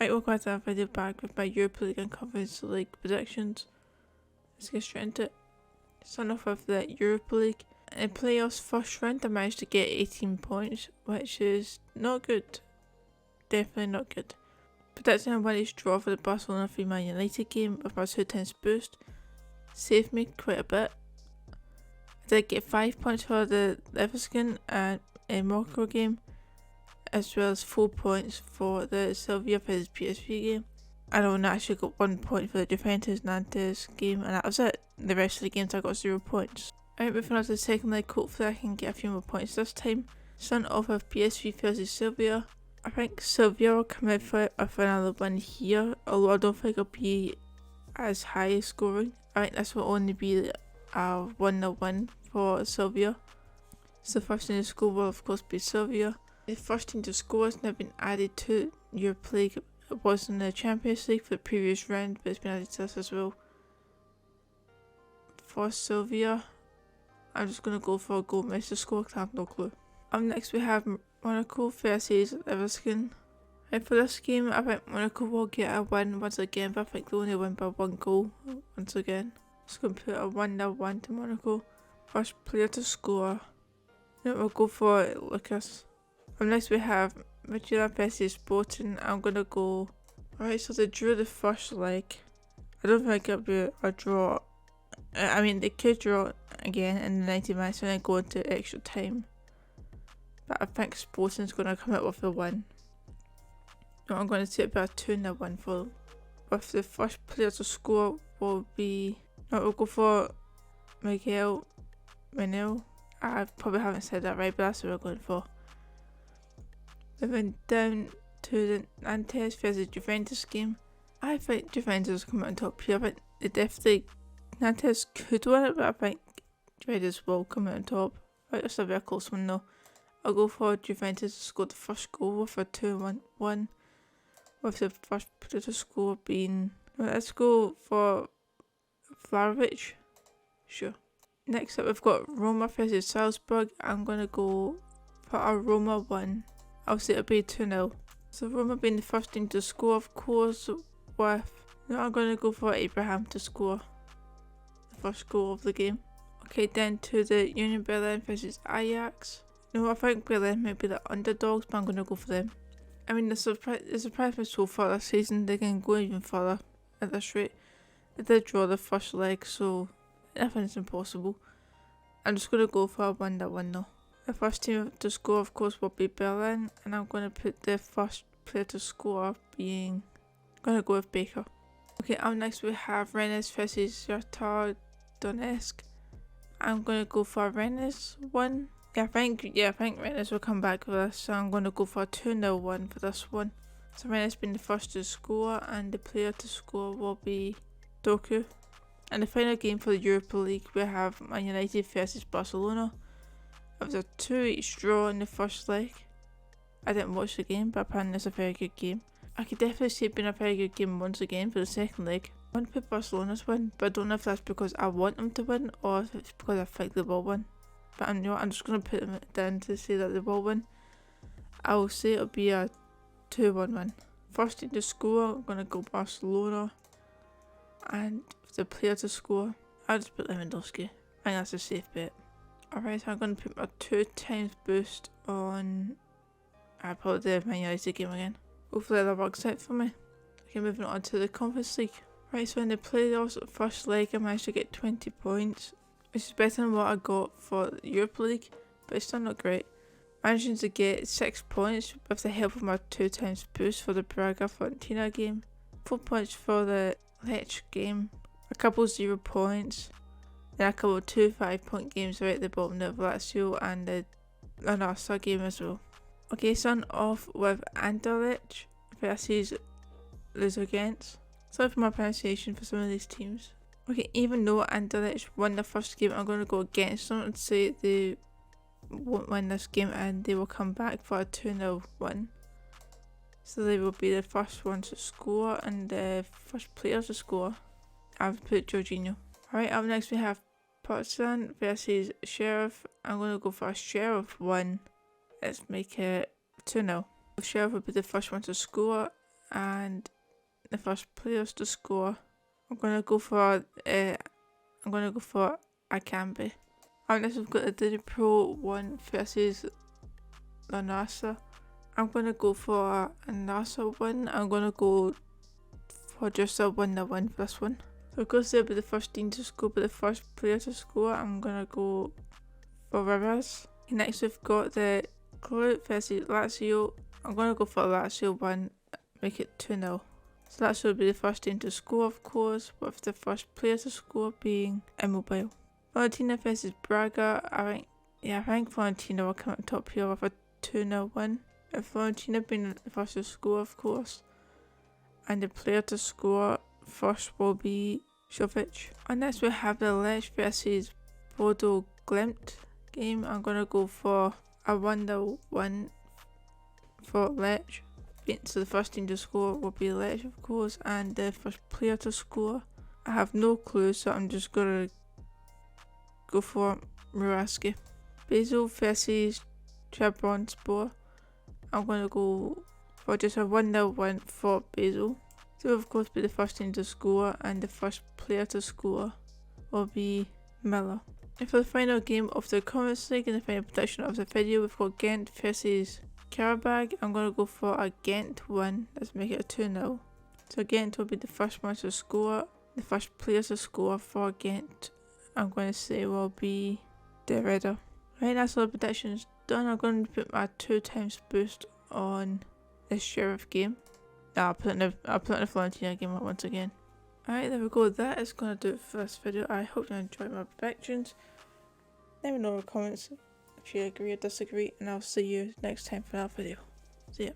Right, we're going to have a video back with my Europa League and Conference League predictions. Let's get straight into it. Starting off with the Europa League. In the playoffs first round, I managed to get 18 points, which is not good. Definitely not good. Predicting a winning draw for the Barcelona v Man United game with my 2x boost saved me quite a bit. I did get 5 points for the Leverkusen and Monaco game, as well as 4 points for the Sevilla vs PSV game. I only actually got 1 point for the Juventus Nantes game, and that was it. The rest of the games I got 0 points. Alright, moving on to the second leg, hopefully I can get a few more points this time. Starting off with PSV vs Sevilla. I think Sevilla will come out for another win here, although I don't think it'll be as high as scoring. I think this will only be a 1-0 win for Sevilla. So the first team to score will of course be Sevilla. The first team to score has now been added to Europa League. It was in the Champions League for the previous round, but it's been added to this as well. For Sevilla, I'm just going to go for a goal to score because I have no clue. Up next we have Monaco vs Leverkusen. And for this game, I think Monaco will get a win once again, but I think they'll only win by 1 goal once again. Just going to put a 1-0 win to Monaco. First player to score. Now we'll go for Lucas. Up next we have Midtjylland vs Sporting. I'm going to go... Alright, so they drew the first leg. I don't think it'll be a draw. I mean, they could draw again in the 90 minutes and then go into extra time. But I think Sporting's going to come out with a win. No, I'm going to say about a 2-0 win for them. With the first player to score will be... No, we'll go for Miguel Manel. I probably haven't said that right, but that's what we're going for. Moving down to the Nantes vs Juventus game. I think Juventus will come out on top here. I think they definitely... Nantes could win it, but I think Juventus will come out on top. Right, this will be a close one though. I'll go for Juventus to score the first goal with a 2-1, with the first player to score being... Let's go for Vlahovic. Sure. Next up we've got Roma vs Salzburg. I'm going to go for a Roma win. I'll say it'll be 2-0. So Roma being the first team to score, of course, with... I'm going to go for Abraham to score the first goal of the game. Okay, then to the Union Berlin vs Ajax. No, I think Berlin might be the underdogs, but I'm going to go for them. I mean, the surprise me so far this season, they can go even further at this rate. They did draw the first leg, so nothing's impossible. I'm just going to go for a 1-0 win though. The first team to score, of course, will be Berlin, and I'm going to put the first player to score being... I'm going to go with Baker. Okay, up next we have Rennes vs Shakhtar Donetsk. I'm going to go for a Rennes win. I think Rennes will come back with this, so I'm going to go for a 2-0 win for this one. So Rennes being the first to score, and the player to score will be Doku. And the final game for the Europa League, we have Man United vs Barcelona. It was a 2-each draw in the first leg. I didn't watch the game, but apparently it's a very good game. I could definitely see it being a very good game once again for the second leg. I want to put Barcelona's win, but I don't know if that's because I want them to win or if it's because I think they will win. But I'm just going to put them down to say that they will win. I will say it'll be a 2-1 win. First team to score, I'm going to go Barcelona. And the player to score, I'll just put Lewandowski. I think that's a safe bet. Alright, so I'm going to put my 2x boost on... I probably the Man United game again. Hopefully that works out for me. Okay, moving on to the Conference League. Right, so in the playoffs, first leg I managed to get 20 points. Which is better than what I got for the Europa League, but it's still not great. Managing to get 6 points with the help of my 2x boost for the Braga Fiorentina game. 4 points for the Lech game. A couple 0 points. Then a couple 2 5-point games right at the bottom of Lazio and the Lanasa game as well. Okay, starting off with Anderlecht versus Luzergens. Sorry for my pronunciation for some of these teams. Okay, even though Anderlecht won the first game, I'm going to go against them and say they won't win this game and they will come back for a 2-0 win. So they will be the first ones to score and the first player to score. I've put Jorginho. Alright, up next we have Partizan versus Sheriff. I'm going to go for a Sheriff win. Let's make it 2-0. Sheriff will be the first one to score and the first players to score. I'm gonna go for Akambi. And next we've got the Diddy Pro 1 versus the NASA. I'm gonna go for a NASA win. I'm gonna go for just a 1-1 for this one. So because they'll be the first team to score, but the first player to score, I'm gonna go for Rivers. Next we've got the Club versus Lazio. I'm gonna go for Lazio 1, make it 2-0. So Lazio will be the first team to score, of course, with the first player to score being Immobile. Fiorentina versus Braga. I think Fiorentina will come out top here with a 2-0 win. If Fiorentina being the first to score, of course, and the player to score first will be Jovic. And next we have the Lech versus Bodo Glimt game. I'm gonna go for a 1-0 win for Lech. So the first team to score will be Lech, of course, and the first player to score, I have no clue, so I'm just gonna go for Muraski. Basel versus Trabzonspor. I'm gonna go for just a 1-0 win for Basel. So of course be the first team to score, and the first player to score will be Miller. And for the final game of the Conference League and the final prediction of the video, we've got Ghent versus Karabag. I'm going to go for a Ghent win. Let's make it a 2-0. So Ghent will be the first one to score. The first player to score for Ghent, I'm going to say, will be De Ridder. Right, that's all the predictions done. I'm going to put my 2x boost on the Sheriff game. I'll put in the Fiorentina game once again. Alright, there we go. That is going to do it for this video. I hope you enjoyed my predictions. Let me know in the comments if you agree or disagree, and I'll see you next time for another video. See ya.